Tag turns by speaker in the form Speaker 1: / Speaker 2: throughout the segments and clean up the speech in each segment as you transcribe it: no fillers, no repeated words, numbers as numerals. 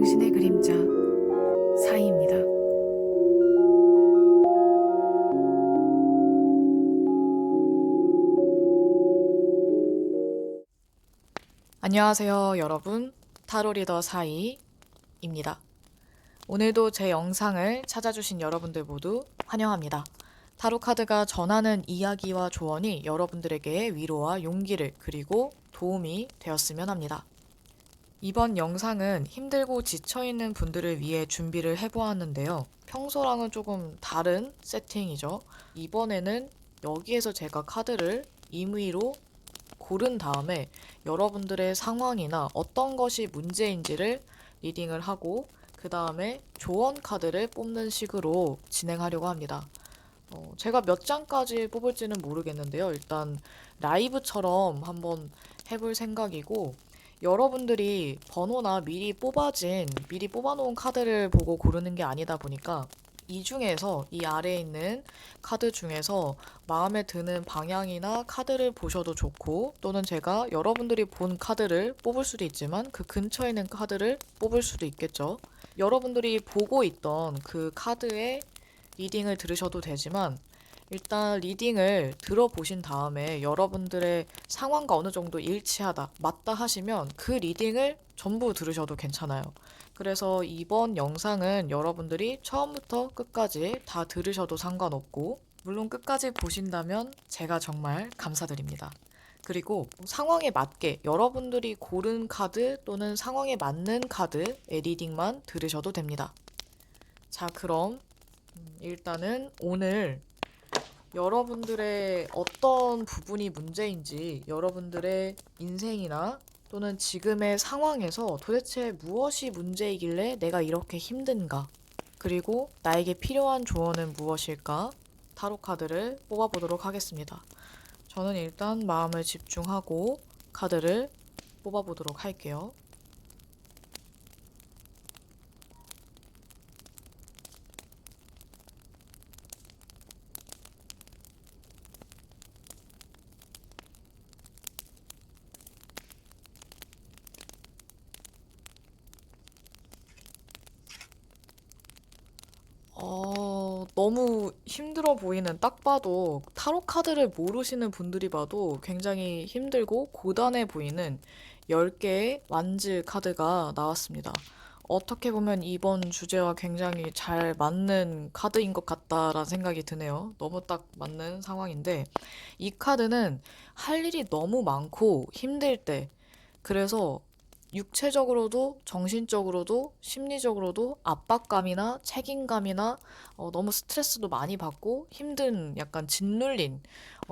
Speaker 1: 당신의 그림자 사이입니다. 안녕하세요, 여러분. 타로 리더 사이입니다. 오늘도 제 영상을 찾아주신 여러분들 모두 환영합니다. 타로 카드가 전하는 이야기와 조언이 여러분들에게 위로와 용기를 그리고 도움이 되었으면 합니다. 이번 영상은 힘들고 지쳐있는 분들을 위해 준비를 해보았는데요. 평소랑은 조금 다른 세팅이죠. 이번에는 여기에서 제가 카드를 임의로 고른 다음에 여러분들의 상황이나 어떤 것이 문제인지를 리딩을 하고 그 다음에 조언 카드를 뽑는 식으로 진행하려고 합니다. 제가 몇 장까지 뽑을지는 모르겠는데요. 일단 라이브처럼 한번 해볼 생각이고 여러분들이 번호나 미리 뽑아놓은 카드를 보고 고르는 게 아니다 보니까 이 중에서 이 아래에 있는 카드 중에서 마음에 드는 방향이나 카드를 보셔도 좋고 또는 제가 여러분들이 본 카드를 뽑을 수도 있지만 그 근처에 있는 카드를 뽑을 수도 있겠죠. 여러분들이 보고 있던 그 카드의 리딩을 들으셔도 되지만 일단 리딩을 들어보신 다음에 여러분들의 상황과 어느 정도 일치하다, 맞다 하시면 그 리딩을 전부 들으셔도 괜찮아요. 그래서 이번 영상은 여러분들이 처음부터 끝까지 다 들으셔도 상관없고 물론 끝까지 보신다면 제가 정말 감사드립니다. 그리고 상황에 맞게 여러분들이 고른 카드 또는 상황에 맞는 카드의 리딩만 들으셔도 됩니다. 자, 그럼 일단은 오늘 여러분들의 어떤 부분이 문제인지 여러분들의 인생이나 또는 지금의 상황에서 도대체 무엇이 문제이길래 내가 이렇게 힘든가? 그리고 나에게 필요한 조언은 무엇일까? 타로 카드를 뽑아보도록 하겠습니다. 저는 일단 마음을 집중하고 카드를 뽑아보도록 할게요. 너무 힘들어 보이는 딱 봐도 타로 카드를 모르시는 분들이 봐도 굉장히 힘들고 고단해 보이는 10개의 완즈 카드가 나왔습니다. 어떻게 보면 이번 주제와 굉장히 잘 맞는 카드인 것 같다라는 생각이 드네요. 너무 딱 맞는 상황인데 이 카드는 할 일이 너무 많고 힘들 때 그래서 육체적으로도 정신적으로도 심리적으로도 압박감이나 책임감이나 너무 스트레스도 많이 받고 힘든 약간 짓눌린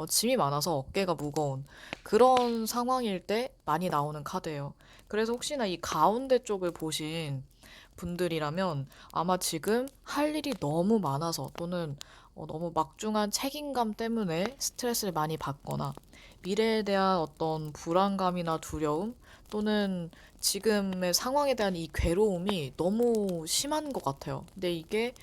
Speaker 1: 짐이 많아서 어깨가 무거운 그런 상황일 때 많이 나오는 카드예요. 그래서 혹시나 이 가운데 쪽을 보신 분들이라면 아마 지금 할 일이 너무 많아서 또는 너무 막중한 책임감 때문에 스트레스를 많이 받거나 미래에 대한 어떤 불안감이나 두려움 또는 지금의 상황에 대한 이 괴로움이 너무 심한 것 같아요. 근데 이게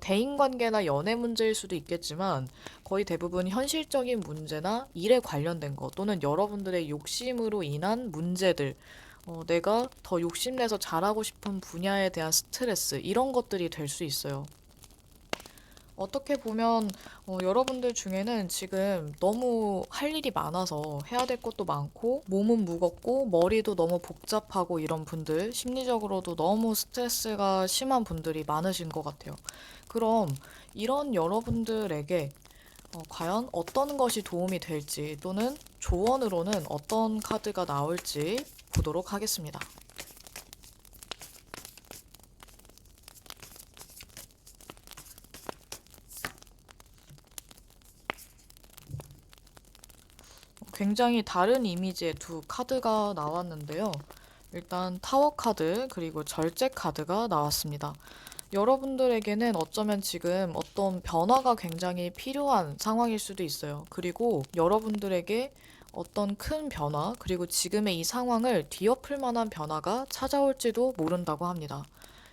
Speaker 1: 대인관계나 연애 문제일 수도 있겠지만 거의 대부분 현실적인 문제나 일에 관련된 것 또는 여러분들의 욕심으로 인한 문제들 내가 더 욕심내서 잘하고 싶은 분야에 대한 스트레스 이런 것들이 될 수 있어요. 어떻게 보면 여러분들 중에는 지금 너무 할 일이 많아서 해야 될 것도 많고 몸은 무겁고 머리도 너무 복잡하고 이런 분들 심리적으로도 너무 스트레스가 심한 분들이 많으신 것 같아요. 그럼 이런 여러분들에게 과연 어떤 것이 도움이 될지 또는 조언으로는 어떤 카드가 나올지 보도록 하겠습니다. 굉장히 다른 이미지의 두 카드가 나왔는데요. 일단 타워 카드 그리고 절제 카드가 나왔습니다. 여러분들에게는 어쩌면 지금 어떤 변화가 굉장히 필요한 상황일 수도 있어요. 그리고 여러분들에게 어떤 큰 변화, 그리고 지금의 이 상황을 뒤엎을 만한 변화가 찾아올지도 모른다고 합니다.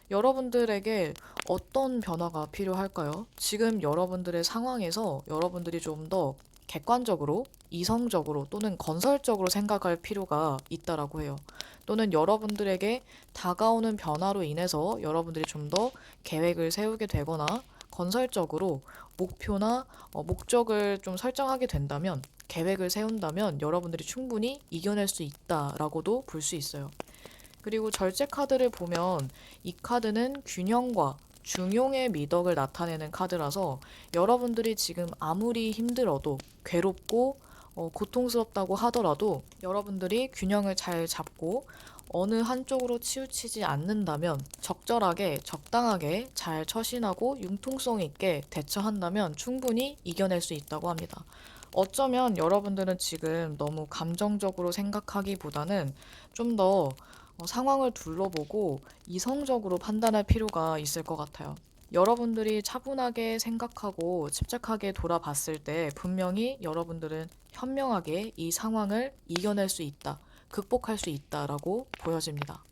Speaker 1: 여러분들에게 어떤 변화가 필요할까요? 지금 여러분들의 상황에서 여러분들이 좀 더 객관적으로, 이성적으로 또는 건설적으로 생각할 필요가 있다라고 해요. 또는 여러분들에게 다가오는 변화로 인해서 여러분들이 좀 더 계획을 세우게 되거나 건설적으로 목표나 목적을 좀 설정하게 된다면, 계획을 세운다면 여러분들이 충분히 이겨낼 수 있다라고도 볼 수 있어요. 그리고 절제 카드를 보면 이 카드는 균형과 중용의 미덕을 나타내는 카드라서 여러분들이 지금 아무리 힘들어도 괴롭고 고통스럽다고 하더라도 여러분들이 균형을 잘 잡고 어느 한쪽으로 치우치지 않는다면 적절하게 적당하게 잘 처신하고 융통성 있게 대처한다면 충분히 이겨낼 수 있다고 합니다. 어쩌면 여러분들은 지금 너무 감정적으로 생각하기보다는 좀더 상황을 둘러보고 이성적으로 판단할 필요가 있을 것 같아요. 여러분들이 차분하게 생각하고 침착하게 돌아봤을 때 분명히 여러분들은 현명하게 이 상황을 이겨낼 수 있다, 극복할 수 있다라고 보여집니다.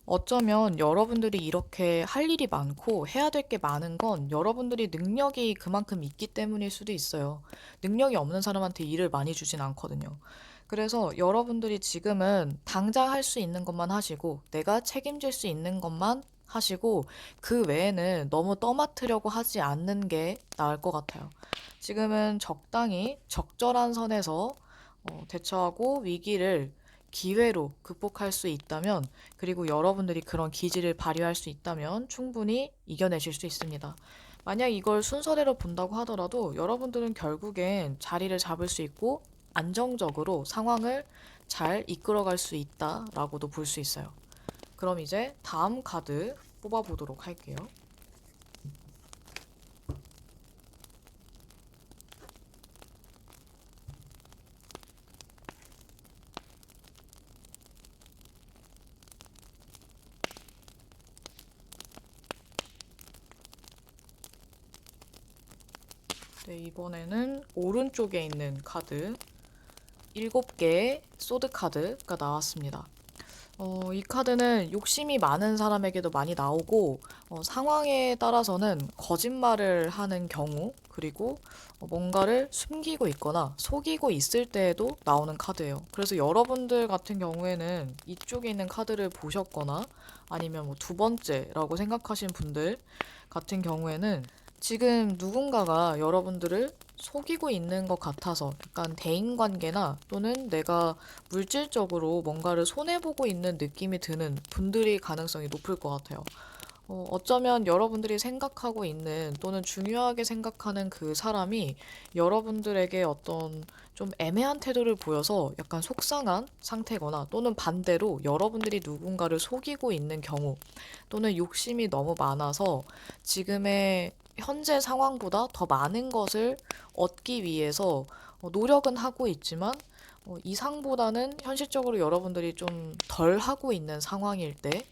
Speaker 1: 어쩌면 여러분들이 이렇게 할 일이 많고 해야 될 게 많은 건 여러분들이 능력이 그만큼 있기 때문일 수도 있어요. 능력이 없는 사람한테 일을 많이 주진 않거든요. 그래서 여러분들이 지금은 당장 할 수 있는 것만 하시고 내가 책임질 수 있는 것만 하시고 그 외에는 너무 떠맡으려고 하지 않는 게 나을 것 같아요. 지금은 적당히 적절한 선에서 대처하고 위기를 기회로 극복할 수 있다면, 그리고 여러분들이 그런 기질을 발휘할 수 있다면 충분히 이겨내실 수 있습니다. 만약 이걸 순서대로 본다고 하더라도 여러분들은 결국엔 자리를 잡을 수 있고 안정적으로 상황을 잘 이끌어갈 수 있다라고도 볼 수 있어요. 그럼 이제 다음 카드 뽑아보도록 할게요. 네, 이번에는 오른쪽에 있는 카드 7개의 소드 카드가 나왔습니다. 이 카드는 욕심이 많은 사람에게도 많이 나오고, 상황에 따라서는 거짓말을 하는 경우, 그리고 뭔가를 숨기고 있거나 속이고 있을 때에도 나오는 카드예요. 그래서 여러분들 같은 경우에는 이쪽에 있는 카드를 보셨거나 아니면 뭐 두 번째라고 생각하신 분들 같은 경우에는 지금 누군가가 여러분들을 속이고 있는 것 같아서 약간 대인관계나 또는 내가 물질적으로 뭔가를 손해보고 있는 느낌이 드는 분들이 가능성이 높을 것 같아요. 어쩌면 여러분들이 생각하고 있는 또는 중요하게 생각하는 그 사람이 여러분들에게 어떤 좀 애매한 태도를 보여서 약간 속상한 상태거나 또는 반대로 여러분들이 누군가를 속이고 있는 경우 또는 욕심이 너무 많아서 지금의 현재 상황보다 더 많은 것을 얻기 위해서 노력은 하고 있지만 이상보다는 현실적으로 여러분들이 좀 덜 하고 있는 상황일 때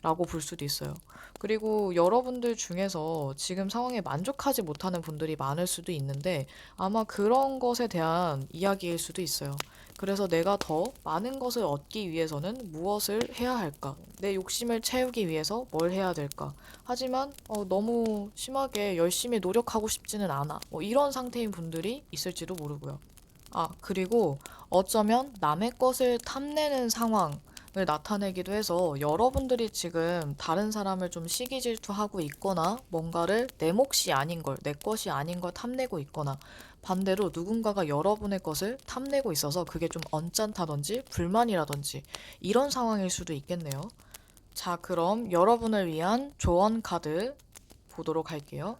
Speaker 1: 라고 볼 수도 있어요. 그리고 여러분들 중에서 지금 상황에 만족하지 못하는 분들이 많을 수도 있는데 아마 그런 것에 대한 이야기일 수도 있어요. 그래서 내가 더 많은 것을 얻기 위해서는 무엇을 해야 할까? 내 욕심을 채우기 위해서 뭘 해야 될까? 하지만 너무 심하게 열심히 노력하고 싶지는 않아. 이런 상태인 분들이 있을지도 모르고요. 아, 그리고 어쩌면 남의 것을 탐내는 상황을 나타내기도 해서 여러분들이 지금 다른 사람을 좀 시기 질투하고 있거나 뭔가를 내 몫이 아닌 걸, 내 것이 아닌 걸 탐내고 있거나 반대로 누군가가 여러분의 것을 탐내고 있어서 그게 좀 언짢다든지 불만이라든지 이런 상황일 수도 있겠네요. 자, 그럼 여러분을 위한 조언 카드 보도록 할게요.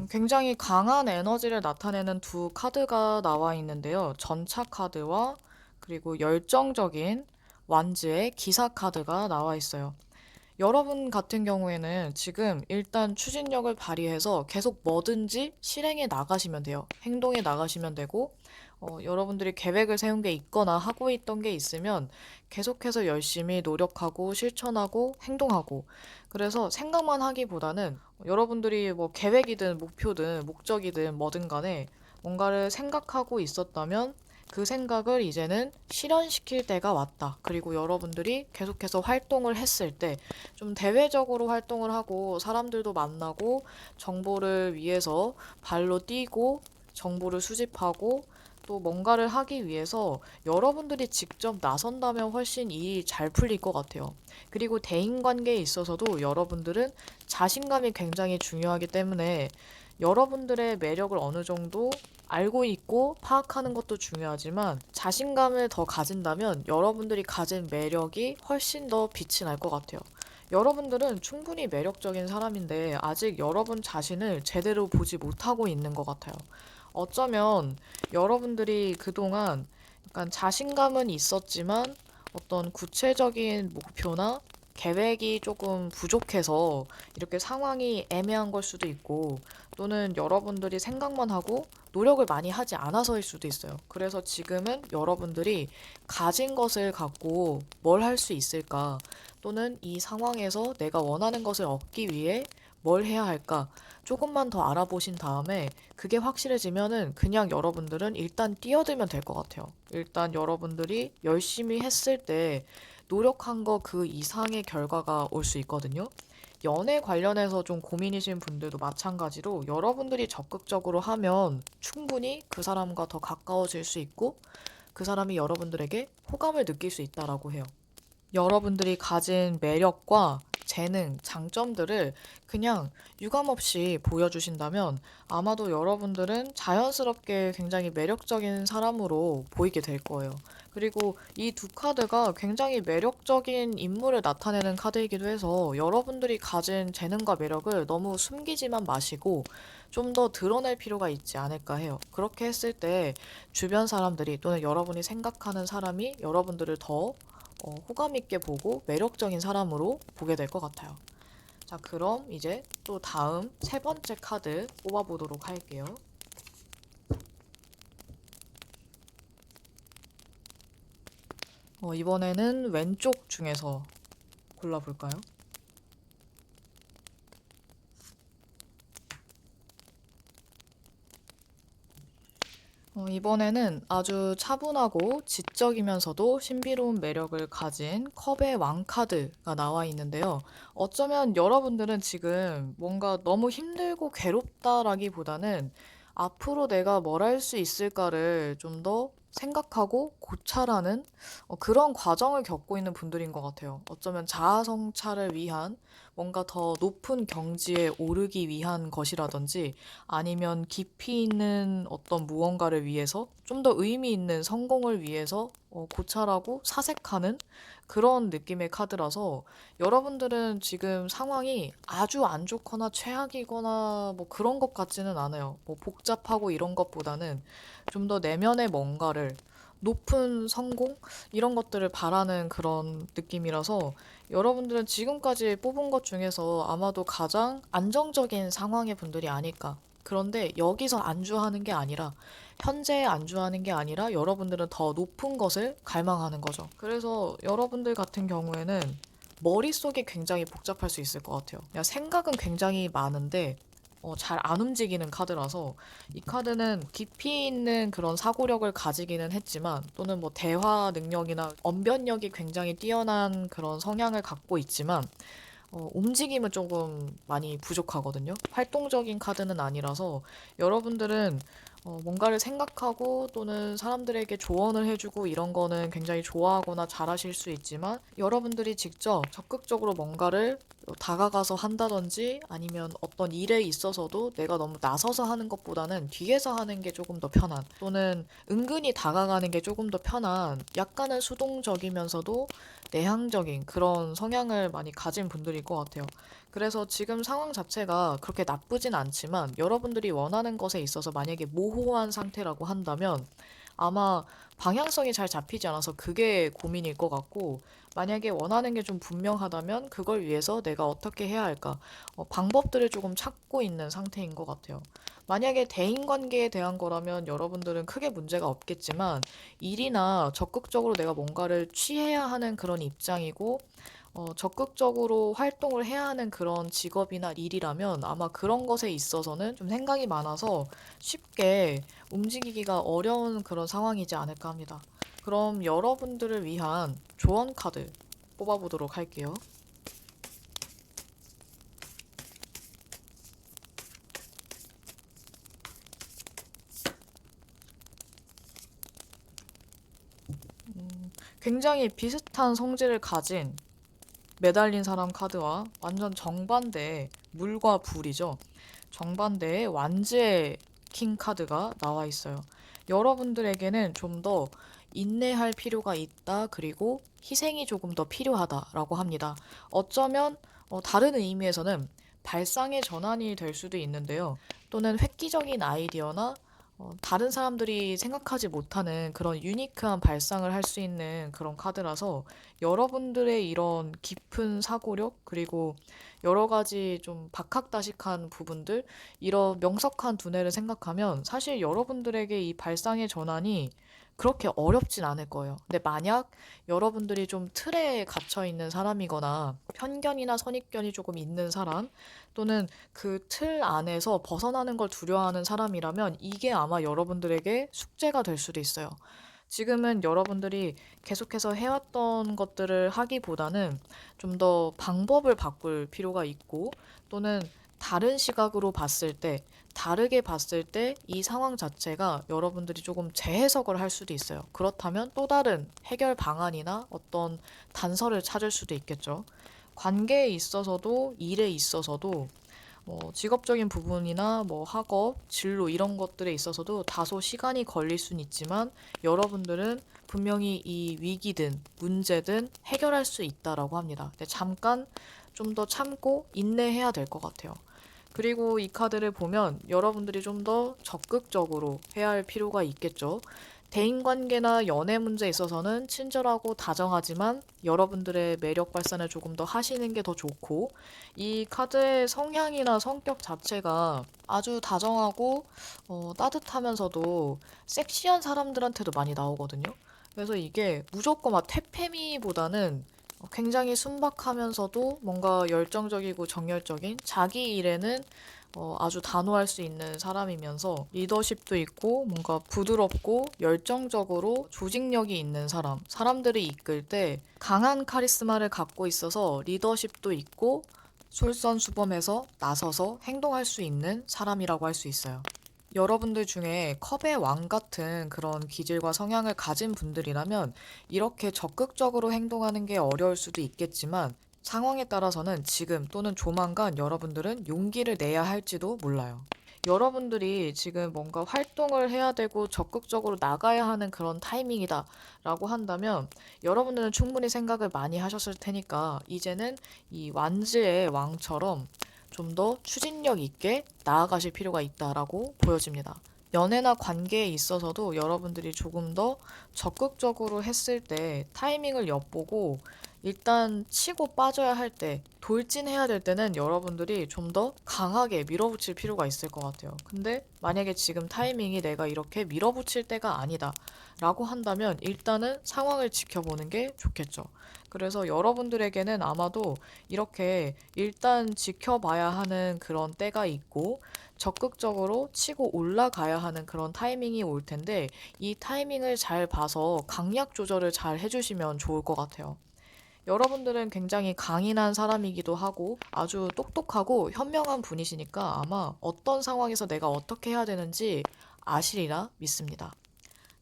Speaker 1: 굉장히 강한 에너지를 나타내는 두 카드가 나와 있는데요. 전차 카드와 그리고 열정적인 완즈의 기사 카드가 나와 있어요. 여러분 같은 경우에는 지금 일단 추진력을 발휘해서 계속 뭐든지 실행에 나가시면 돼요. 행동에 나가시면 되고, 여러분들이 계획을 세운 게 있거나 하고 있던 게 있으면 계속해서 열심히 노력하고 실천하고 행동하고, 그래서 생각만 하기보다는 여러분들이 뭐 계획이든 목표든 목적이든 뭐든 간에 뭔가를 생각하고 있었다면 그 생각을 이제는 실현시킬 때가 왔다. 그리고 여러분들이 계속해서 활동을 했을 때 좀 대외적으로 활동을 하고 사람들도 만나고 정보를 위해서 발로 뛰고 정보를 수집하고 또 뭔가를 하기 위해서 여러분들이 직접 나선다면 훨씬 일이 잘 풀릴 것 같아요. 그리고 대인관계에 있어서도 여러분들은 자신감이 굉장히 중요하기 때문에 여러분들의 매력을 어느 정도 알고 있고 파악하는 것도 중요하지만 자신감을 더 가진다면 여러분들이 가진 매력이 훨씬 더 빛이 날 것 같아요. 여러분들은 충분히 매력적인 사람인데 아직 여러분 자신을 제대로 보지 못하고 있는 것 같아요. 어쩌면 여러분들이 그동안 약간 자신감은 있었지만 어떤 구체적인 목표나 계획이 조금 부족해서 이렇게 상황이 애매한 걸 수도 있고 또는 여러분들이 생각만 하고 노력을 많이 하지 않아서일 수도 있어요. 그래서 지금은 여러분들이 가진 것을 갖고 뭘 할 수 있을까? 또는 이 상황에서 내가 원하는 것을 얻기 위해 뭘 해야 할까? 조금만 더 알아보신 다음에 그게 확실해지면은 그냥 여러분들은 일단 뛰어들면 될 것 같아요. 일단 여러분들이 열심히 했을 때 노력한 거 그 이상의 결과가 올 수 있거든요. 연애 관련해서 좀 고민이신 분들도 마찬가지로 여러분들이 적극적으로 하면 충분히 그 사람과 더 가까워질 수 있고 그 사람이 여러분들에게 호감을 느낄 수 있다라고 해요. 여러분들이 가진 매력과 재능, 장점들을 그냥 유감없이 보여주신다면 아마도 여러분들은 자연스럽게 굉장히 매력적인 사람으로 보이게 될 거예요. 그리고 이 두 카드가 굉장히 매력적인 인물을 나타내는 카드이기도 해서 여러분들이 가진 재능과 매력을 너무 숨기지만 마시고 좀 더 드러낼 필요가 있지 않을까 해요. 그렇게 했을 때 주변 사람들이 또는 여러분이 생각하는 사람이 여러분들을 더 호감 있게 보고 매력적인 사람으로 보게 될 것 같아요. 자, 그럼 이제 또 다음 세 번째 카드 뽑아보도록 할게요. 이번에는 왼쪽 중에서 골라볼까요? 이번에는 아주 차분하고 지적이면서도 신비로운 매력을 가진 컵의 왕카드가 나와 있는데요. 어쩌면 여러분들은 지금 뭔가 너무 힘들고 괴롭다라기보다는 앞으로 내가 뭘 할 수 있을까를 좀 더 생각하고 고찰하는 그런 과정을 겪고 있는 분들인 것 같아요. 어쩌면 자아 성찰을 위한 뭔가 더 높은 경지에 오르기 위한 것이라든지 아니면 깊이 있는 어떤 무언가를 위해서 좀 더 의미 있는 성공을 위해서 고찰하고 사색하는 그런 느낌의 카드라서 여러분들은 지금 상황이 아주 안 좋거나 최악이거나 뭐 그런 것 같지는 않아요. 뭐 복잡하고 이런 것보다는 좀 더 내면의 뭔가를 높은 성공? 이런 것들을 바라는 그런 느낌이라서 여러분들은 지금까지 뽑은 것 중에서 아마도 가장 안정적인 상황의 분들이 아닐까. 그런데 여기서 안주하는 게 아니라 현재에 안주하는 게 아니라 여러분들은 더 높은 것을 갈망하는 거죠. 그래서 여러분들 같은 경우에는 머릿속이 굉장히 복잡할 수 있을 것 같아요. 그냥 생각은 굉장히 많은데 잘 안 움직이는 카드라서 이 카드는 깊이 있는 그런 사고력을 가지기는 했지만 또는 뭐 대화 능력이나 언변력이 굉장히 뛰어난 그런 성향을 갖고 있지만 움직임은 조금 많이 부족하거든요. 활동적인 카드는 아니라서 여러분들은 뭔가를 생각하고 또는 사람들에게 조언을 해주고 이런 거는 굉장히 좋아하거나 잘하실 수 있지만 여러분들이 직접 적극적으로 뭔가를 다가가서 한다든지 아니면 어떤 일에 있어서도 내가 너무 나서서 하는 것보다는 뒤에서 하는 게 조금 더 편한 또는 은근히 다가가는 게 조금 더 편한 약간은 수동적이면서도 내향적인 그런 성향을 많이 가진 분들일 것 같아요. 그래서 지금 상황 자체가 그렇게 나쁘진 않지만 여러분들이 원하는 것에 있어서 만약에 모호한 상태라고 한다면 아마 방향성이 잘 잡히지 않아서 그게 고민일 것 같고 만약에 원하는 게 좀 분명하다면 그걸 위해서 내가 어떻게 해야 할까 방법들을 조금 찾고 있는 상태인 것 같아요. 만약에 대인관계에 대한 거라면 여러분들은 크게 문제가 없겠지만 일이나 적극적으로 내가 뭔가를 취해야 하는 그런 입장이고 적극적으로 활동을 해야 하는 그런 직업이나 일이라면 아마 그런 것에 있어서는 좀 생각이 많아서 쉽게 움직이기가 어려운 그런 상황이지 않을까 합니다. 그럼 여러분들을 위한 조언 카드 뽑아보도록 할게요. 굉장히 비슷한 성질을 가진 매달린 사람 카드와 완전 정반대의 물과 불이죠. 정반대의 완지의 킹 카드가 나와 있어요. 여러분들에게는 좀 더 인내할 필요가 있다. 그리고 희생이 조금 더 필요하다라고 합니다. 어쩌면 다른 의미에서는 발상의 전환이 될 수도 있는데요. 또는 획기적인 아이디어나 다른 사람들이 생각하지 못하는 그런 유니크한 발상을 할 수 있는 그런 카드라서 여러분들의 이런 깊은 사고력, 그리고 여러 가지 좀 박학다식한 부분들, 이런 명석한 두뇌를 생각하면 사실 여러분들에게 이 발상의 전환이 그렇게 어렵진 않을 거예요. 근데 만약 여러분들이 좀 틀에 갇혀 있는 사람이거나 편견이나 선입견이 조금 있는 사람, 또는 그 틀 안에서 벗어나는 걸 두려워하는 사람이라면 이게 아마 여러분들에게 숙제가 될 수도 있어요. 지금은 여러분들이 계속해서 해왔던 것들을 하기보다는 좀 더 방법을 바꿀 필요가 있고, 또는 다른 시각으로 봤을 때, 다르게 봤을 때 이 상황 자체가 여러분들이 조금 재해석을 할 수도 있어요. 그렇다면 또 다른 해결 방안이나 어떤 단서를 찾을 수도 있겠죠. 관계에 있어서도 일에 있어서도 직업적인 부분이나 뭐 학업, 진로 이런 것들에 있어서도 다소 시간이 걸릴 순 있지만 여러분들은 분명히 이 위기든 문제든 해결할 수 있다라고 합니다. 근데 잠깐 좀 더 참고 인내해야 될 것 같아요. 그리고 이 카드를 보면 여러분들이 좀 더 적극적으로 해야 할 필요가 있겠죠. 대인관계나 연애 문제에 있어서는 친절하고 다정하지만 여러분들의 매력 발산을 조금 더 하시는 게 더 좋고, 이 카드의 성향이나 성격 자체가 아주 다정하고 따뜻하면서도 섹시한 사람들한테도 많이 나오거든요. 그래서 이게 무조건 막 퇴폐미보다는 굉장히 순박하면서도 뭔가 열정적이고 정열적인 자기 일에는 아주 단호할 수 있는 사람이면서 리더십도 있고 뭔가 부드럽고 열정적으로 조직력이 있는 사람, 사람들을 이끌 때 강한 카리스마를 갖고 있어서 리더십도 있고 솔선수범해서 나서서 행동할 수 있는 사람이라고 할 수 있어요. 여러분들 중에 컵의 왕 같은 그런 기질과 성향을 가진 분들이라면 이렇게 적극적으로 행동하는 게 어려울 수도 있겠지만, 상황에 따라서는 지금 또는 조만간 여러분들은 용기를 내야 할지도 몰라요. 여러분들이 지금 뭔가 활동을 해야 되고 적극적으로 나가야 하는 그런 타이밍이다 라고 한다면 여러분들은 충분히 생각을 많이 하셨을 테니까 이제는 이 완즈의 왕처럼 좀 더 추진력 있게 나아가실 필요가 있다라고 보여집니다. 연애나 관계에 있어서도 여러분들이 조금 더 적극적으로 했을 때 타이밍을 엿보고 일단 치고 빠져야 할 때, 돌진해야 될 때는 여러분들이 좀 더 강하게 밀어붙일 필요가 있을 것 같아요. 근데 만약에 지금 타이밍이 내가 이렇게 밀어붙일 때가 아니다 라고 한다면 일단은 상황을 지켜보는 게 좋겠죠. 그래서 여러분들에게는 아마도 이렇게 일단 지켜봐야 하는 그런 때가 있고 적극적으로 치고 올라가야 하는 그런 타이밍이 올 텐데, 이 타이밍을 잘 봐서 강약 조절을 잘 해주시면 좋을 것 같아요. 여러분들은 굉장히 강인한 사람이기도 하고 아주 똑똑하고 현명한 분이시니까 아마 어떤 상황에서 내가 어떻게 해야 되는지 아시리라 믿습니다.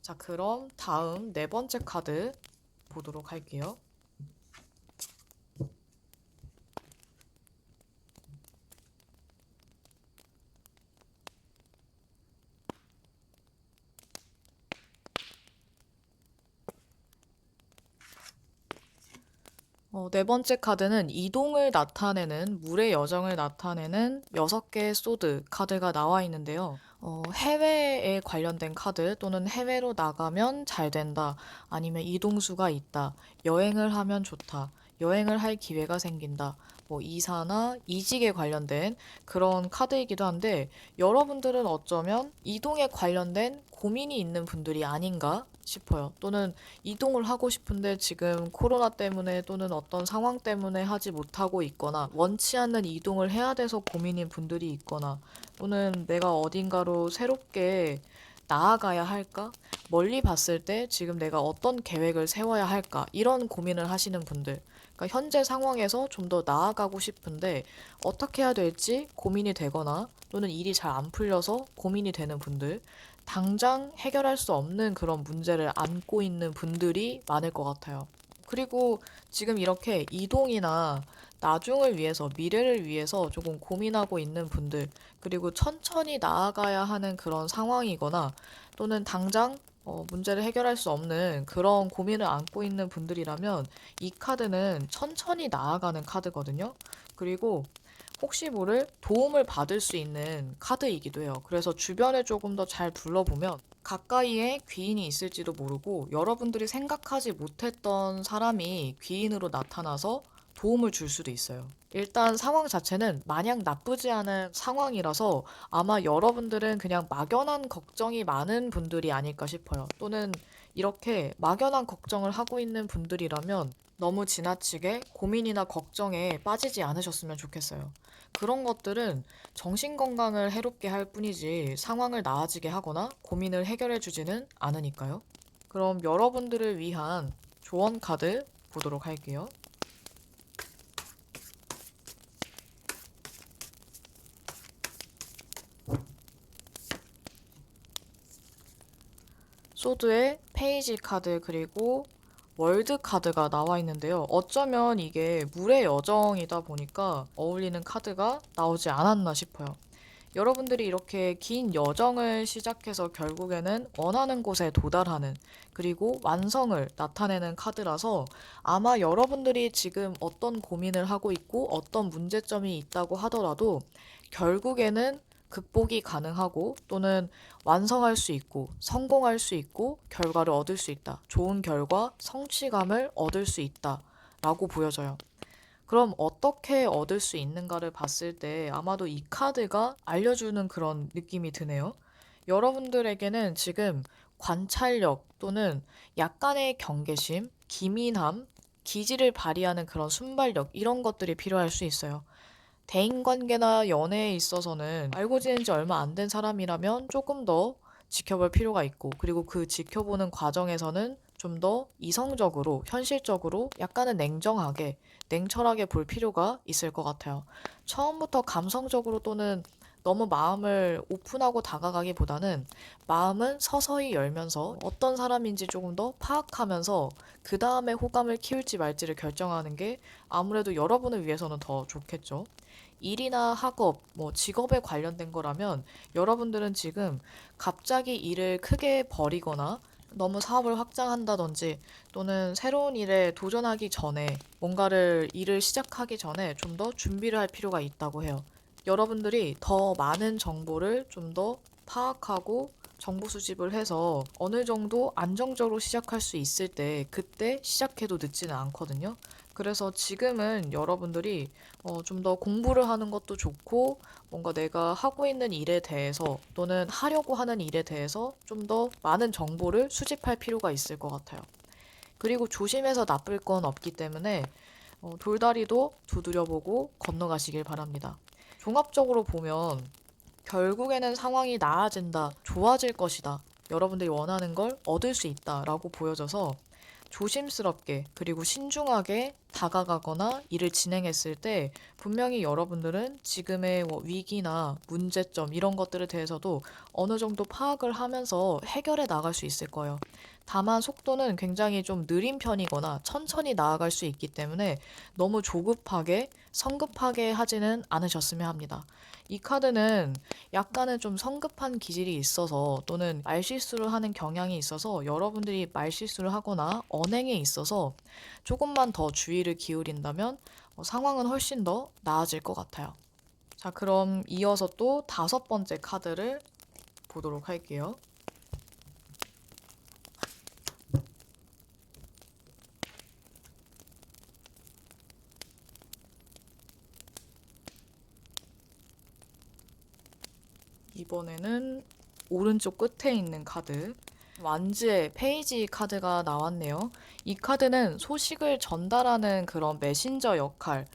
Speaker 1: 자, 그럼 다음 네 번째 카드 보도록 할게요. 네 번째 카드는 이동을 나타내는, 물의 여정을 나타내는 6개의 소드 카드가 나와 있는데요. 해외에 관련된 카드 또는 해외로 나가면 잘 된다, 아니면 이동수가 있다, 여행을 하면 좋다, 여행을 할 기회가 생긴다, 뭐 이사나 이직에 관련된 그런 카드이기도 한데, 여러분들은 어쩌면 이동에 관련된 고민이 있는 분들이 아닌가 싶어요. 또는 이동을 하고 싶은데 지금 코로나 때문에 또는 어떤 상황 때문에 하지 못하고 있거나 원치 않는 이동을 해야 돼서 고민인 분들이 있거나 또는 내가 어딘가로 새롭게 나아가야 할까? 멀리 봤을 때 지금 내가 어떤 계획을 세워야 할까? 이런 고민을 하시는 분들. 그러니까 현재 상황에서 좀 더 나아가고 싶은데 어떻게 해야 될지 고민이 되거나 또는 일이 잘 안 풀려서 고민이 되는 분들. 당장 해결할 수 없는 그런 문제를 안고 있는 분들이 많을 것 같아요. 그리고 지금 이렇게 이동이나 나중을 위해서, 미래를 위해서 조금 고민하고 있는 분들, 그리고 천천히 나아가야 하는 그런 상황이거나 또는 당장 문제를 해결할 수 없는 그런 고민을 안고 있는 분들이라면 이 카드는 천천히 나아가는 카드거든요. 그리고 혹시 모를 도움을 받을 수 있는 카드이기도 해요. 그래서 주변에 조금 더 잘 둘러보면 가까이에 귀인이 있을지도 모르고 여러분들이 생각하지 못했던 사람이 귀인으로 나타나서 도움을 줄 수도 있어요. 일단 상황 자체는 마냥 나쁘지 않은 상황이라서 아마 여러분들은 그냥 막연한 걱정이 많은 분들이 아닐까 싶어요. 또는 이렇게 막연한 걱정을 하고 있는 분들이라면 너무 지나치게 고민이나 걱정에 빠지지 않으셨으면 좋겠어요. 그런 것들은 정신 건강을 해롭게 할 뿐이지 상황을 나아지게 하거나 고민을 해결해 주지는 않으니까요. 그럼 여러분들을 위한 조언 카드 보도록 할게요. 소드의 페이지 카드 그리고 월드 카드가 나와 있는데요. 어쩌면 이게 물의 여정이다 보니까 어울리는 카드가 나오지 않았나 싶어요. 여러분들이 이렇게 긴 여정을 시작해서 결국에는 원하는 곳에 도달하는 그리고 완성을 나타내는 카드라서 아마 여러분들이 지금 어떤 고민을 하고 있고 어떤 문제점이 있다고 하더라도 결국에는 극복이 가능하고 또는 완성할 수 있고 성공할 수 있고 결과를 얻을 수 있다. 좋은 결과, 성취감을 얻을 수 있다. 라고 보여져요. 그럼 어떻게 얻을 수 있는가를 봤을 때 아마도 이 카드가 알려주는 그런 느낌이 드네요. 여러분들에게는 지금 관찰력 또는 약간의 경계심, 기민함, 기지를 발휘하는 그런 순발력 이런 것들이 필요할 수 있어요. 대인관계나 연애에 있어서는 알고 지낸 지 얼마 안 된 사람이라면 조금 더 지켜볼 필요가 있고, 그리고 그 지켜보는 과정에서는 좀 더 이성적으로, 현실적으로 약간은 냉정하게, 냉철하게 볼 필요가 있을 것 같아요. 처음부터 감성적으로 또는 너무 마음을 오픈하고 다가가기보다는 마음은 서서히 열면서 어떤 사람인지 조금 더 파악하면서 그 다음에 호감을 키울지 말지를 결정하는 게 아무래도 여러분을 위해서는 더 좋겠죠. 일이나 학업, 뭐 직업에 관련된 거라면 여러분들은 지금 갑자기 일을 크게 버리거나 너무 사업을 확장한다든지 또는 새로운 일에 도전하기 전에 뭔가를 일을 시작하기 전에 좀 더 준비를 할 필요가 있다고 해요. 여러분들이 더 많은 정보를 좀 더 파악하고 정보 수집을 해서 어느 정도 안정적으로 시작할 수 있을 때 그때 시작해도 늦지는 않거든요. 그래서 지금은 여러분들이 좀 더 공부를 하는 것도 좋고 뭔가 내가 하고 있는 일에 대해서 또는 하려고 하는 일에 대해서 좀 더 많은 정보를 수집할 필요가 있을 것 같아요. 그리고 조심해서 나쁠 건 없기 때문에 돌다리도 두드려보고 건너가시길 바랍니다. 종합적으로 보면 결국에는 상황이 나아진다, 좋아질 것이다, 여러분들이 원하는 걸 얻을 수 있다라고 보여져서 조심스럽게 그리고 신중하게 다가가거나 일을 진행했을 때 분명히 여러분들은 지금의 뭐 위기나 문제점 이런 것들에 대해서도 어느 정도 파악을 하면서 해결해 나갈 수 있을 거예요. 다만 속도는 굉장히 좀 느린 편이거나 천천히 나아갈 수 있기 때문에 너무 조급하게 성급하게 하지는 않으셨으면 합니다. 이 카드는 약간은 좀 성급한 기질이 있어서 또는 말실수를 하는 경향이 있어서 여러분들이 말실수를 하거나 언행에 있어서 조금만 더 주의를 기울인다면 상황은 훨씬 더 나아질 것 같아요. 자, 그럼 이어서 또 다섯 번째 카드를 보도록 할게요. 이번에는 오른쪽 끝에 있는 카드. 완즈의 페이지 카드가 나왔네요. 이 카드는 소식을 전달하는 그런 메신저 역할의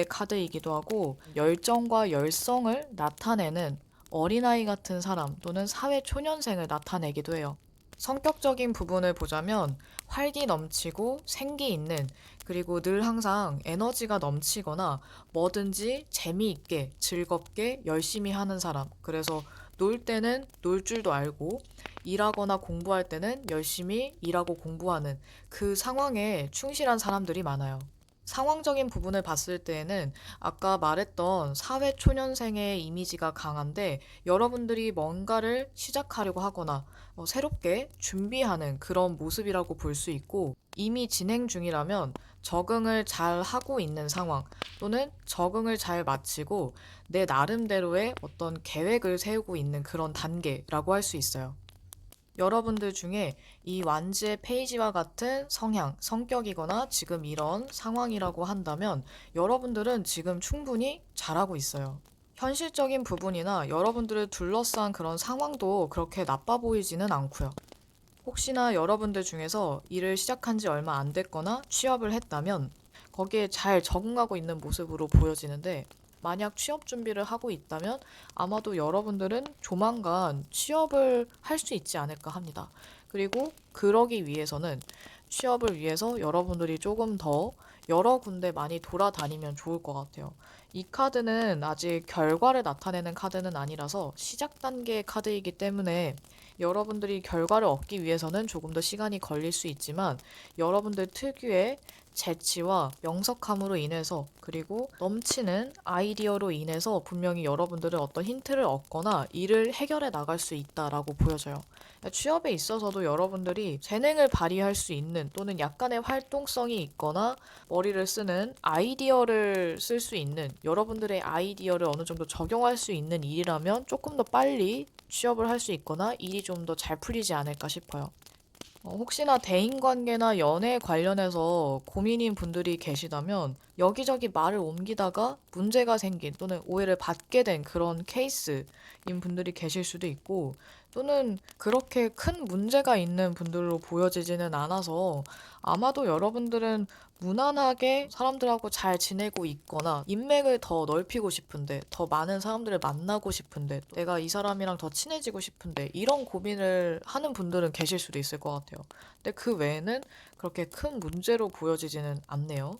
Speaker 1: 카드이기도 하고 열정과 열성을 나타내는 어린아이 같은 사람 또는 사회 초년생을 나타내기도 해요. 성격적인 부분을 보자면 활기 넘치고 생기 있는 그리고 늘 항상 에너지가 넘치거나 뭐든지 재미있게 즐겁게 열심히 하는 사람. 그래서 놀 때는 놀 줄도 알고 일하거나 공부할 때는 열심히 일하고 공부하는 그 상황에 충실한 사람들이 많아요. 상황적인 부분을 봤을 때에는 아까 말했던 사회 초년생의 이미지가 강한데 여러분들이 뭔가를 시작하려고 하거나 새롭게 준비하는 그런 모습이라고 볼 수 있고 이미 진행 중이라면 적응을 잘 하고 있는 상황 또는 적응을 잘 마치고 내 나름대로의 어떤 계획을 세우고 있는 그런 단계라고 할 수 있어요. 여러분들 중에 이 완즈의 페이지와 같은 성향, 성격이거나 지금 이런 상황이라고 한다면 여러분들은 지금 충분히 잘하고 있어요. 현실적인 부분이나 여러분들을 둘러싼 그런 상황도 그렇게 나빠 보이지는 않고요. 혹시나 여러분들 중에서 일을 시작한 지 얼마 안 됐거나 취업을 했다면 거기에 잘 적응하고 있는 모습으로 보여지는데 만약 취업 준비를 하고 있다면 아마도 여러분들은 조만간 취업을 할 수 있지 않을까 합니다. 그리고 그러기 위해서는 취업을 위해서 여러분들이 조금 더 여러 군데 많이 돌아다니면 좋을 것 같아요. 이 카드는 아직 결과를 나타내는 카드는 아니라서 시작 단계의 카드이기 때문에 여러분들이 결과를 얻기 위해서는 조금 더 시간이 걸릴 수 있지만 여러분들 특유의 재치와 명석함으로 인해서 그리고 넘치는 아이디어로 인해서 분명히 여러분들은 어떤 힌트를 얻거나 일을 해결해 나갈 수 있다라고 보여져요. 취업에 있어서도 여러분들이 재능을 발휘할 수 있는 또는 약간의 활동성이 있거나 머리를 쓰는 아이디어를 쓸 수 있는 여러분들의 아이디어를 어느 정도 적용할 수 있는 일이라면 조금 더 빨리 취업을 할 수 있거나 일이 좀 더 잘 풀리지 않을까 싶어요. 혹시나 대인관계나 연애 관련해서 고민인 분들이 계시다면 여기저기 말을 옮기다가 문제가 생긴 또는 오해를 받게 된 그런 케이스인 분들이 계실 수도 있고 또는 그렇게 큰 문제가 있는 분들로 보여지지는 않아서 아마도 여러분들은 무난하게 사람들하고 잘 지내고 있거나 인맥을 더 넓히고 싶은데 더 많은 사람들을 만나고 싶은데 내가 이 사람이랑 더 친해지고 싶은데 이런 고민을 하는 분들은 계실 수도 있을 것 같아요. 근데 그 외에는 그렇게 큰 문제로 보여지지는 않네요.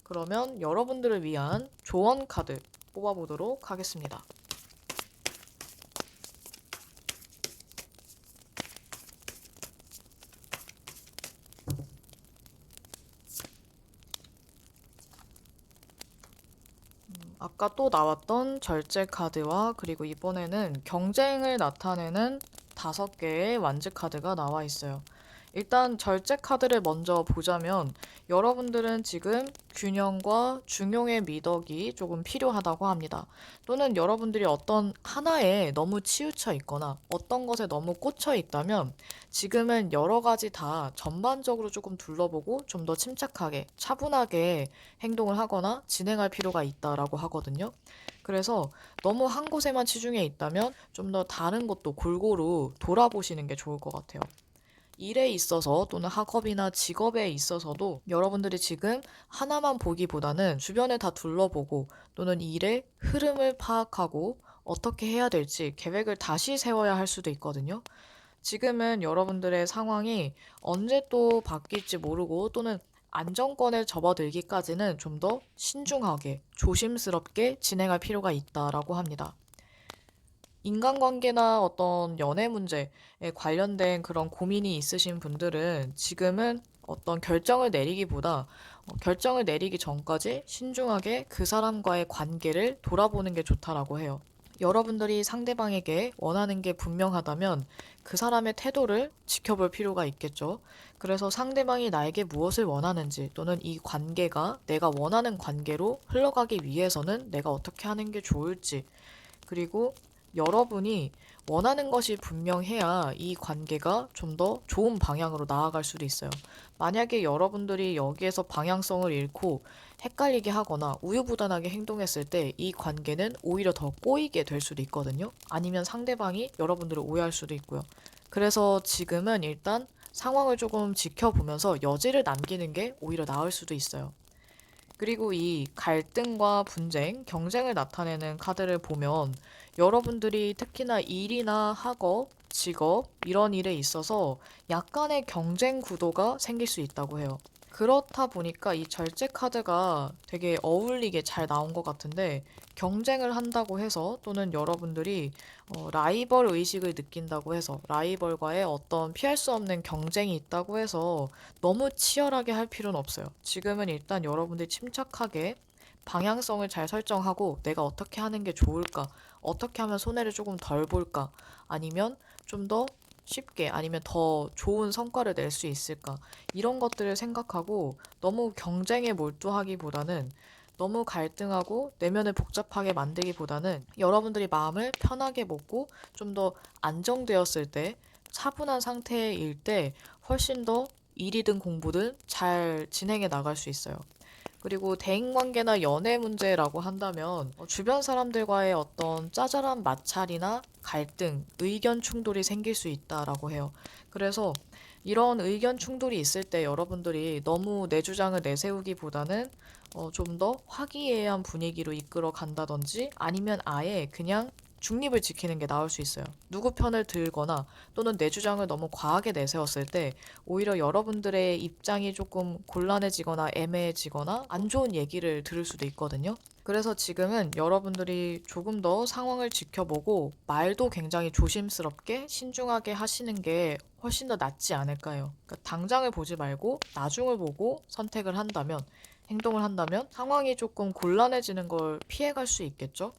Speaker 1: 그러면 여러분들을 위한 조언 카드 뽑아보도록 하겠습니다. 아까 또 나왔던 절제 카드와 그리고 이번에는 경쟁을 나타내는 5개의 완즈 카드가 나와 있어요. 일단 절제 카드를 먼저 보자면 여러분들은 지금 균형과 중용의 미덕이 조금 필요하다고 합니다. 또는 여러분들이 어떤 하나에 너무 치우쳐 있거나 어떤 것에 너무 꽂혀 있다면 지금은 여러 가지 다 전반적으로 조금 둘러보고 좀 더 침착하게 차분하게 행동을 하거나 진행할 필요가 있다라고 하거든요. 그래서 너무 한 곳에만 치중해 있다면 좀 더 다른 것도 골고루 돌아보시는 게 좋을 것 같아요. 일에 있어서 또는 학업이나 직업에 있어서도 여러분들이 지금 하나만 보기보다는 주변을 다 둘러보고 또는 일의 흐름을 파악하고 어떻게 해야 될지 계획을 다시 세워야 할 수도 있거든요. 지금은 여러분들의 상황이 언제 또 바뀔지 모르고 또는 안정권에 접어들기까지는 좀 더 신중하게 조심스럽게 진행할 필요가 있다라고 합니다. 인간관계나 어떤 연애 문제에 관련된 그런 고민이 있으신 분들은 지금은 어떤 결정을 내리기보다 결정을 내리기 전까지 신중하게 그 사람과의 관계를 돌아보는 게 좋다라고 해요. 여러분들이 상대방에게 원하는 게 분명하다면 그 사람의 태도를 지켜볼 필요가 있겠죠. 그래서 상대방이 나에게 무엇을 원하는지 또는 이 관계가 내가 원하는 관계로 흘러가기 위해서는 내가 어떻게 하는 게 좋을지 그리고 여러분이 원하는 것이 분명해야 이 관계가 좀 더 좋은 방향으로 나아갈 수도 있어요. 만약에 여러분들이 여기에서 방향성을 잃고 헷갈리게 하거나 우유부단하게 행동했을 때 이 관계는 오히려 더 꼬이게 될 수도 있거든요. 아니면 상대방이 여러분들을 오해할 수도 있고요. 그래서 지금은 일단 상황을 조금 지켜보면서 여지를 남기는 게 오히려 나을 수도 있어요. 그리고 이 갈등과 분쟁, 경쟁을 나타내는 카드를 보면 여러분들이 특히나 일이나 학업, 직업, 이런 일에 있어서 약간의 경쟁 구도가 생길 수 있다고 해요. 그렇다 보니까 이 절제 카드가 되게 어울리게 잘 나온 것 같은데 경쟁을 한다고 해서 또는 여러분들이 라이벌 의식을 느낀다고 해서 라이벌과의 어떤 피할 수 없는 경쟁이 있다고 해서 너무 치열하게 할 필요는 없어요. 지금은 일단 여러분들이 침착하게 방향성을 잘 설정하고 내가 어떻게 하는 게 좋을까? 어떻게 하면 손해를 조금 덜 볼까? 아니면 좀 더 쉽게 아니면 더 좋은 성과를 낼 수 있을까? 이런 것들을 생각하고 너무 경쟁에 몰두하기보다는 너무 갈등하고 내면을 복잡하게 만들기보다는 여러분들이 마음을 편하게 먹고 좀 더 안정되었을 때 차분한 상태일 때 훨씬 더 일이든 공부든 잘 진행해 나갈 수 있어요. 그리고 대인관계나 연애 문제라고 한다면 주변 사람들과의 어떤 짜잘한 마찰이나 갈등, 의견 충돌이 생길 수 있다라고 해요. 그래서 이런 의견 충돌이 있을 때 여러분들이 너무 내 주장을 내세우기보다는 좀 더 화기애애한 분위기로 이끌어 간다든지 아니면 아예 그냥 중립을 지키는 게 나을 수 있어요. 누구 편을 들거나 또는 내 주장을 너무 과하게 내세웠을 때 오히려 여러분들의 입장이 조금 곤란해지거나 애매해지거나 안 좋은 얘기를 들을 수도 있거든요. 그래서 지금은 여러분들이 조금 더 상황을 지켜보고 말도 굉장히 조심스럽게 신중하게 하시는 게 훨씬 더 낫지 않을까요? 그러니까 당장을 보지 말고 나중을 보고 선택을 한다면, 행동을 한다면 상황이 조금 곤란해지는 걸 피해갈 수 있겠죠?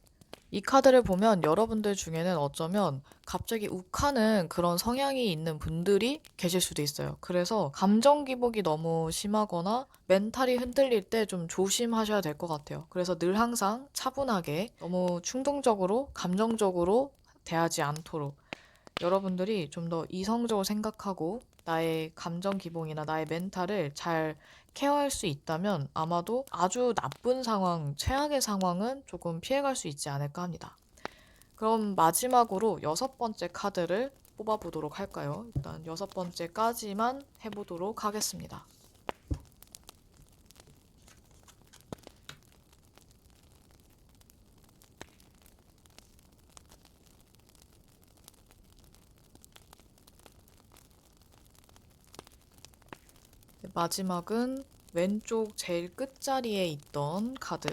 Speaker 1: 이 카드를 보면 여러분들 중에는 어쩌면 갑자기 욱하는 그런 성향이 있는 분들이 계실 수도 있어요. 그래서 감정 기복이 너무 심하거나 멘탈이 흔들릴 때 좀 조심하셔야 될 것 같아요. 그래서 늘 항상 차분하게 너무 충동적으로, 감정적으로 대하지 않도록 여러분들이 좀 더 이성적으로 생각하고 나의 감정 기복이나 나의 멘탈을 잘 케어할 수 있다면 아마도 아주 나쁜 상황, 최악의 상황은 조금 피해갈 수 있지 않을까 합니다. 그럼 마지막으로 여섯 번째 카드를 뽑아보도록 할까요? 일단 여섯 번째까지만 해보도록 하겠습니다. 마지막은 왼쪽 제일 끝자리에 있던 카드.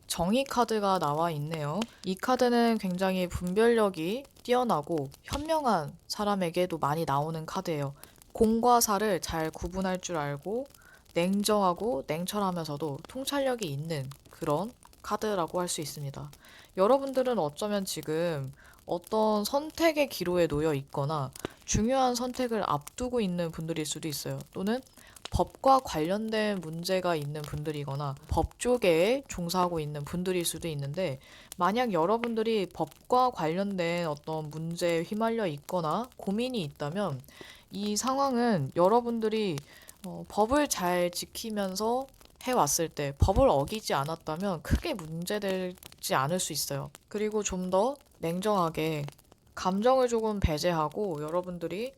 Speaker 1: 정의 카드가 나와 있네요. 이 카드는 굉장히 분별력이 뛰어나고 현명한 사람에게도 많이 나오는 카드예요. 공과 사를 잘 구분할 줄 알고 냉정하고 냉철하면서도 통찰력이 있는 그런 카드라고 할 수 있습니다. 여러분들은 어쩌면 지금 어떤 선택의 기로에 놓여 있거나 중요한 선택을 앞두고 있는 분들일 수도 있어요. 또는 법과 관련된 문제가 있는 분들이거나 법 쪽에 종사하고 있는 분들일 수도 있는데 만약 여러분들이 법과 관련된 어떤 문제에 휘말려 있거나 고민이 있다면 이 상황은 여러분들이 법을 잘 지키면서 해왔을 때 법을 어기지 않았다면 크게 문제되지 않을 수 있어요. 그리고 좀 더 냉정하게 감정을 조금 배제하고 여러분들이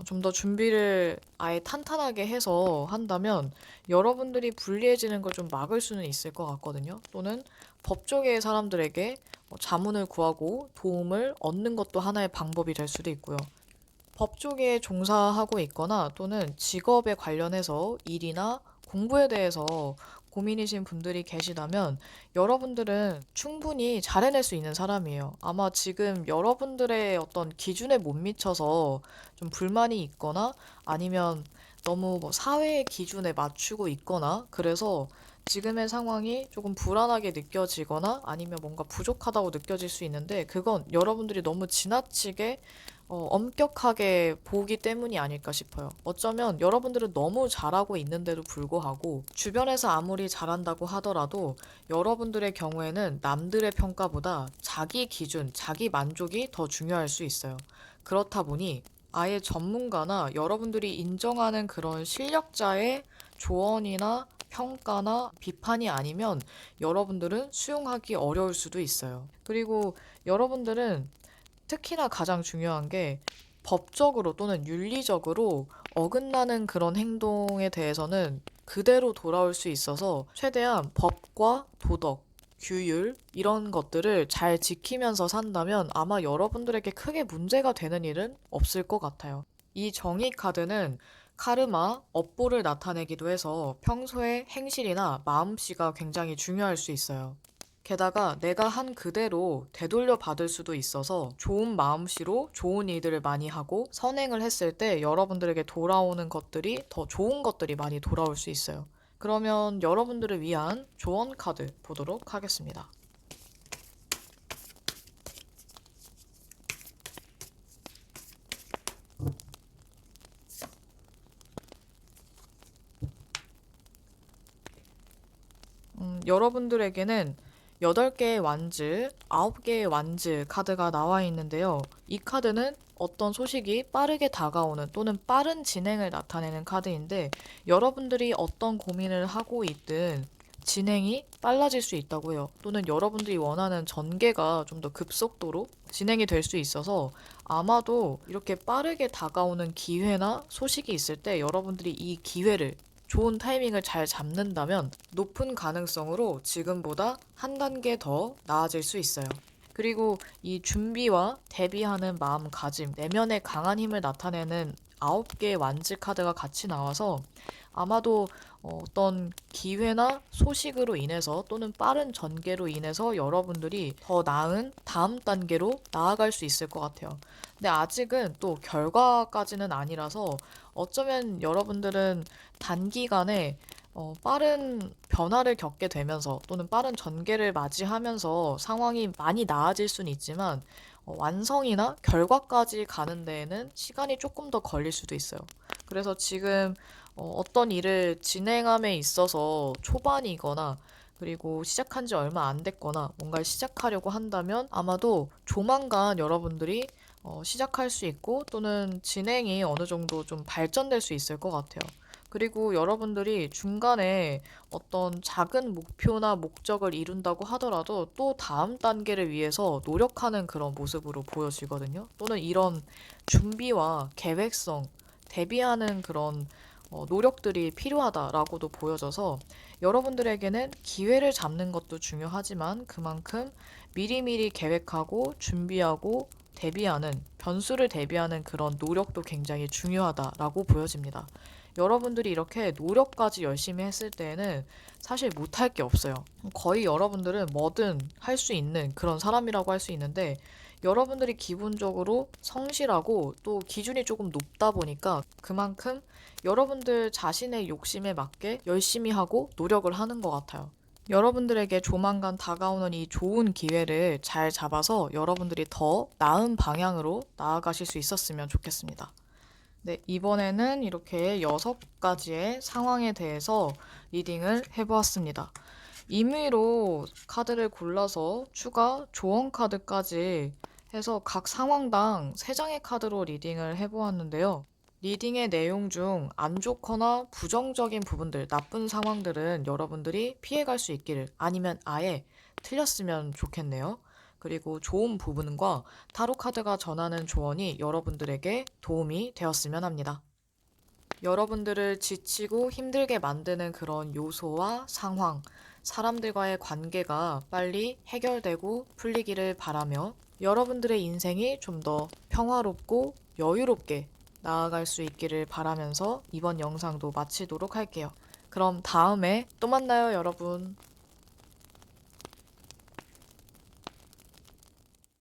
Speaker 1: 좀 더 준비를 아예 탄탄하게 해서 한다면 여러분들이 불리해지는 걸 좀 막을 수는 있을 것 같거든요. 또는 법조계의 사람들에게 자문을 구하고 도움을 얻는 것도 하나의 방법이 될 수도 있고요. 법조계에 종사하고 있거나 또는 직업에 관련해서 일이나 공부에 대해서 고민이신 분들이 계시다면 여러분들은 충분히 잘 해낼 수 있는 사람이에요. 아마 지금 여러분들의 어떤 기준에 못 미쳐서 좀 불만이 있거나 아니면 너무 뭐 사회의 기준에 맞추고 있거나 그래서 지금의 상황이 조금 불안하게 느껴지거나 아니면 뭔가 부족하다고 느껴질 수 있는데 그건 여러분들이 너무 지나치게 엄격하게 보기 때문이 아닐까 싶어요. 어쩌면 여러분들은 너무 잘하고 있는데도 불구하고 주변에서 아무리 잘한다고 하더라도 여러분들의 경우에는 남들의 평가보다 자기 기준, 자기 만족이 더 중요할 수 있어요. 그렇다 보니 아예 전문가나 여러분들이 인정하는 그런 실력자의 조언이나 평가나 비판이 아니면 여러분들은 수용하기 어려울 수도 있어요. 그리고 여러분들은 특히나 가장 중요한 게 법적으로 또는 윤리적으로 어긋나는 그런 행동에 대해서는 그대로 돌아올 수 있어서 최대한 법과 도덕, 규율 이런 것들을 잘 지키면서 산다면 아마 여러분들에게 크게 문제가 되는 일은 없을 것 같아요. 이 정의 카드는 카르마, 업보를 나타내기도 해서 평소의 행실이나 마음씨가 굉장히 중요할 수 있어요. 게다가 내가 한 그대로 되돌려 받을 수도 있어서 좋은 마음씨로 좋은 일들을 많이 하고 선행을 했을 때 여러분들에게 돌아오는 것들이 더 좋은 것들이 많이 돌아올 수 있어요. 그러면 여러분들을 위한 조언 카드 보도록 하겠습니다. 여러분들에게는 8개의 완즈, 9개의 완즈 카드가 나와 있는데요. 이 카드는 어떤 소식이 빠르게 다가오는 또는 빠른 진행을 나타내는 카드인데 여러분들이 어떤 고민을 하고 있든 진행이 빨라질 수 있다고 해요. 또는 여러분들이 원하는 전개가 좀 더 급속도로 진행이 될 수 있어서 아마도 이렇게 빠르게 다가오는 기회나 소식이 있을 때 여러분들이 이 기회를 좋은 타이밍을 잘 잡는다면 높은 가능성으로 지금보다 한 단계 더 나아질 수 있어요. 그리고 이 준비와 대비하는 마음가짐, 내면의 강한 힘을 나타내는 9개의 완즈 카드가 같이 나와서 아마도 어떤 기회나 소식으로 인해서 또는 빠른 전개로 인해서 여러분들이 더 나은 다음 단계로 나아갈 수 있을 것 같아요. 근데 아직은 또 결과까지는 아니라서 어쩌면 여러분들은 단기간에 빠른 변화를 겪게 되면서 또는 빠른 전개를 맞이하면서 상황이 많이 나아질 수는 있지만 완성이나 결과까지 가는 데에는 시간이 조금 더 걸릴 수도 있어요. 그래서 지금 어떤 일을 진행함에 있어서 초반이거나 그리고 시작한 지 얼마 안 됐거나 뭔가를 시작하려고 한다면 아마도 조만간 여러분들이 시작할 수 있고 또는 진행이 어느 정도 좀 발전될 수 있을 것 같아요. 그리고 여러분들이 중간에 어떤 작은 목표나 목적을 이룬다고 하더라도 또 다음 단계를 위해서 노력하는 그런 모습으로 보여지거든요. 또는 이런 준비와 계획성, 대비하는 그런 노력들이 필요하다라고도 보여져서 여러분들에게는 기회를 잡는 것도 중요하지만 그만큼 미리미리 계획하고 준비하고 대비하는, 변수를 대비하는 그런 노력도 굉장히 중요하다라고 보여집니다. 여러분들이 이렇게 노력까지 열심히 했을 때에는 사실 못할 게 없어요. 거의 여러분들은 뭐든 할 수 있는 그런 사람이라고 할 수 있는데 여러분들이 기본적으로 성실하고 또 기준이 조금 높다 보니까 그만큼 여러분들 자신의 욕심에 맞게 열심히 하고 노력을 하는 것 같아요. 여러분들에게 조만간 다가오는 이 좋은 기회를 잘 잡아서 여러분들이 더 나은 방향으로 나아가실 수 있었으면 좋겠습니다. 네, 이번에는 이렇게 6가지의 상황에 대해서 리딩을 해보았습니다. 임의로 카드를 골라서 추가 조언 카드까지 해서 각 상황당 3장의 카드로 리딩을 해보았는데요. 리딩의 내용 중 안 좋거나 부정적인 부분들, 나쁜 상황들은 여러분들이 피해갈 수 있기를 아니면 아예 틀렸으면 좋겠네요. 그리고 좋은 부분과 타로 카드가 전하는 조언이 여러분들에게 도움이 되었으면 합니다. 여러분들을 지치고 힘들게 만드는 그런 요소와 상황, 사람들과의 관계가 빨리 해결되고 풀리기를 바라며 여러분들의 인생이 좀 더 평화롭고 여유롭게 나아갈 수 있기를 바라면서 이번 영상도 마치도록 할게요. 그럼 다음에 또 만나요, 여러분.